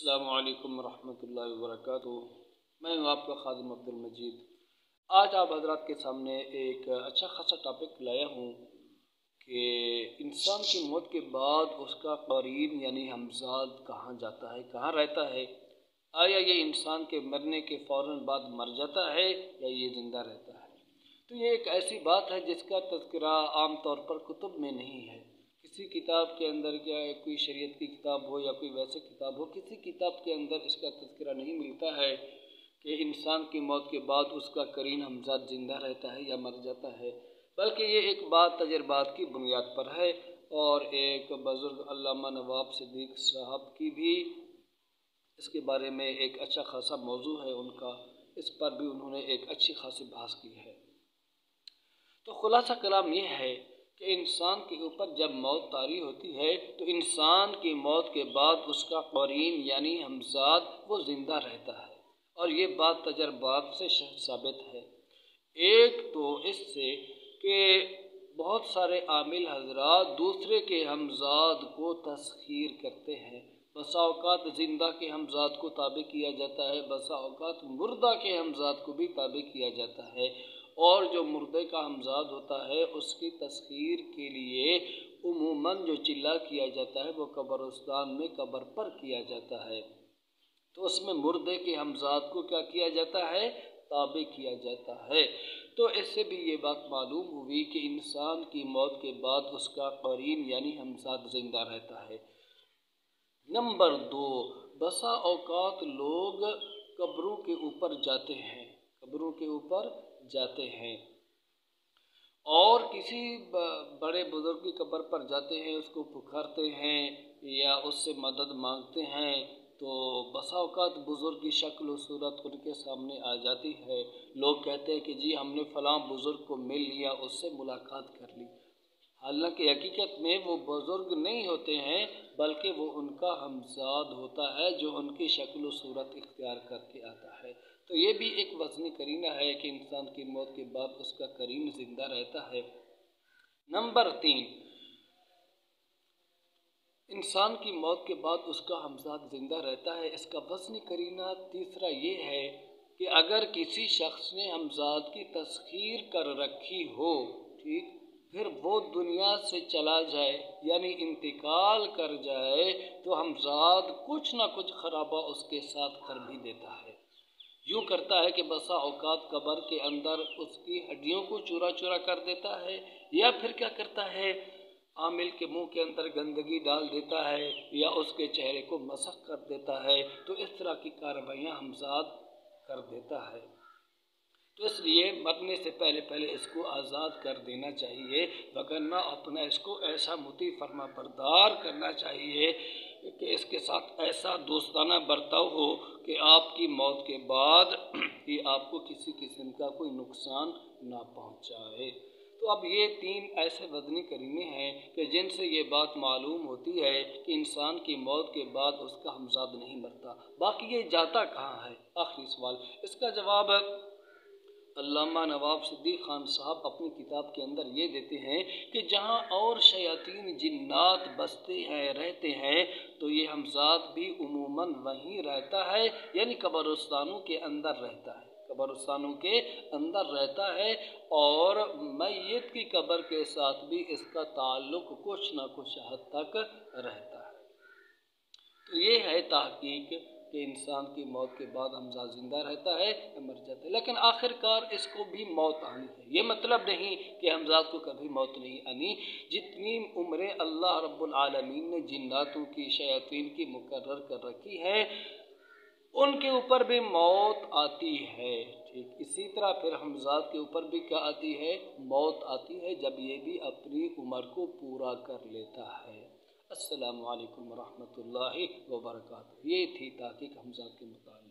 السلام علیکم ورحمۃ اللہ وبرکاتہ۔ میں ہوں آپ کا خادم عبدالمجید۔ آج آپ حضرات کے سامنے ایک اچھا خاصا ٹاپک لایا ہوں کہ انسان کی موت کے بعد اس کا قرین یعنی ہمزاد کہاں جاتا ہے، کہاں رہتا ہے؟ آیا یہ انسان کے مرنے کے فوراً بعد مر جاتا ہے یا یہ زندہ رہتا ہے؟ تو یہ ایک ایسی بات ہے جس کا تذکرہ عام طور پر کتب میں نہیں ہے۔ کسی کتاب کے اندر، کیا کوئی شریعت کی کتاب ہو یا کوئی ویسے کتاب ہو، کسی کتاب کے اندر اس کا تذکرہ نہیں ملتا ہے کہ انسان کی موت کے بعد اس کا قرین ہمزاد زندہ رہتا ہے یا مر جاتا ہے، بلکہ یہ ایک بات تجربات کی بنیاد پر ہے۔ اور ایک بزرگ علامہ نواب صدیق صاحب کی بھی اس کے بارے میں ایک اچھا خاصا موضوع ہے ان کا، اس پر بھی انہوں نے ایک اچھی خاصی بحث کی ہے۔ تو خلاصہ کلام یہ ہے کہ انسان کے اوپر جب موت طاری ہوتی ہے تو انسان کی موت کے بعد اس کا قرین یعنی ہمزاد وہ زندہ رہتا ہے، اور یہ بات تجربات سے ثابت ہے۔ ایک تو اس سے کہ بہت سارے عامل حضرات دوسرے کے ہمزاد کو تسخیر کرتے ہیں۔ بسا اوقات زندہ کے ہمزاد کو تابع کیا جاتا ہے، بسا اوقات مردہ کے ہمزاد کو بھی تابع کیا جاتا ہے، اور جو مردے کا ہمزاد ہوتا ہے اس کی تسخیر کے لیے عموماً جو چلا کیا جاتا ہے وہ قبرستان میں قبر پر کیا جاتا ہے، تو اس میں مردے کے ہمزاد کو کیا کیا جاتا ہے؟ تابع کیا جاتا ہے۔ تو اس سے بھی یہ بات معلوم ہوئی کہ انسان کی موت کے بعد اس کا قرین یعنی ہمزاد زندہ رہتا ہے۔ نمبر 2، بسا اوقات لوگ قبروں کے اوپر جاتے ہیں، قبروں کے اوپر جاتے ہیں اور کسی بڑے بزرگ کی قبر پر جاتے ہیں، اس کو پکارتے ہیں یا اس سے مدد مانگتے ہیں، تو بسا اوقات بزرگ کی شکل و صورت ان کے سامنے آ جاتی ہے۔ لوگ کہتے ہیں کہ جی ہم نے فلاں بزرگ کو مل لیا، اس سے ملاقات کر لی، حالانکہ حقیقت میں وہ بزرگ نہیں ہوتے ہیں بلکہ وہ ان کا ہمزاد ہوتا ہے جو ان کی شکل و صورت اختیار کر کے آتا ہے۔ تو یہ بھی ایک وزنی قرینہ ہے کہ انسان کی موت کے بعد اس کا قرین زندہ رہتا ہے۔ نمبر 3، انسان کی موت کے بعد اس کا ہمزاد زندہ رہتا ہے، اس کا وزنی قرینہ تیسرا یہ ہے کہ اگر کسی شخص نے ہمزاد کی تسخیر کر رکھی ہو، ٹھیک، پھر وہ دنیا سے چلا جائے یعنی انتقال کر جائے، تو ہمزاد کچھ نہ کچھ خرابہ اس کے ساتھ کر بھی دیتا ہے۔ یوں کرتا ہے کہ بسا اوقات قبر کے اندر اس کی ہڈیوں کو چورا چورا کر دیتا ہے، یا پھر کیا کرتا ہے، عامل کے منہ کے اندر گندگی ڈال دیتا ہے یا اس کے چہرے کو مسخ کر دیتا ہے، تو اس طرح کی کارروائیاں ہمزاد کر دیتا ہے۔ تو اس لیے مرنے سے پہلے اس کو آزاد کر دینا چاہیے، وگرنہ اپنا اس کو ایسا مطیع فرما بردار کرنا چاہیے کہ اس کے ساتھ ایسا دوستانہ برتاؤ ہو کہ آپ کی موت کے بعد یہ آپ کو کسی قسم کا کوئی نقصان نہ پہنچائے۔ تو اب یہ 3 ایسے وزنی قرینے ہیں کہ جن سے یہ بات معلوم ہوتی ہے کہ انسان کی موت کے بعد اس کا ہمزاد نہیں مرتا۔ باقی یہ جاتا کہاں ہے؟ آخری سوال، اس کا جواب علامہ نواب صدیق خان صاحب اپنی کتاب کے اندر یہ دیتے ہیں کہ جہاں اور شیاطین جنات بستے ہیں، رہتے ہیں، تو یہ ہمزاد بھی عموماً وہیں رہتا ہے، یعنی قبرستانوں کے اندر رہتا ہے، قبرستانوں کے اندر رہتا ہے، اور میت کی قبر کے ساتھ بھی اس کا تعلق کچھ نہ کچھ حد تک رہتا ہے۔ تو یہ ہے تحقیق کہ انسان کی موت کے بعد ہمزاد زندہ رہتا ہے یا مر جاتا ہے، لیکن آخر کار اس کو بھی موت آنی ہے۔ یہ مطلب نہیں کہ ہمزاد کو کبھی موت نہیں آنی۔ جتنی عمریں اللہ رب العالمین نے جناتوں کی، شیاطین کی مقرر کر رکھی ہے، ان کے اوپر بھی موت آتی ہے، ٹھیک، اسی طرح پھر ہمزاد کے اوپر بھی کیا آتی ہے؟ موت آتی ہے، جب یہ بھی اپنی عمر کو پورا کر لیتا ہے۔ السلام علیکم ورحمۃ اللہ وبرکاتہ۔ یہ تھی تحقیق ہمزاد کے متعلق۔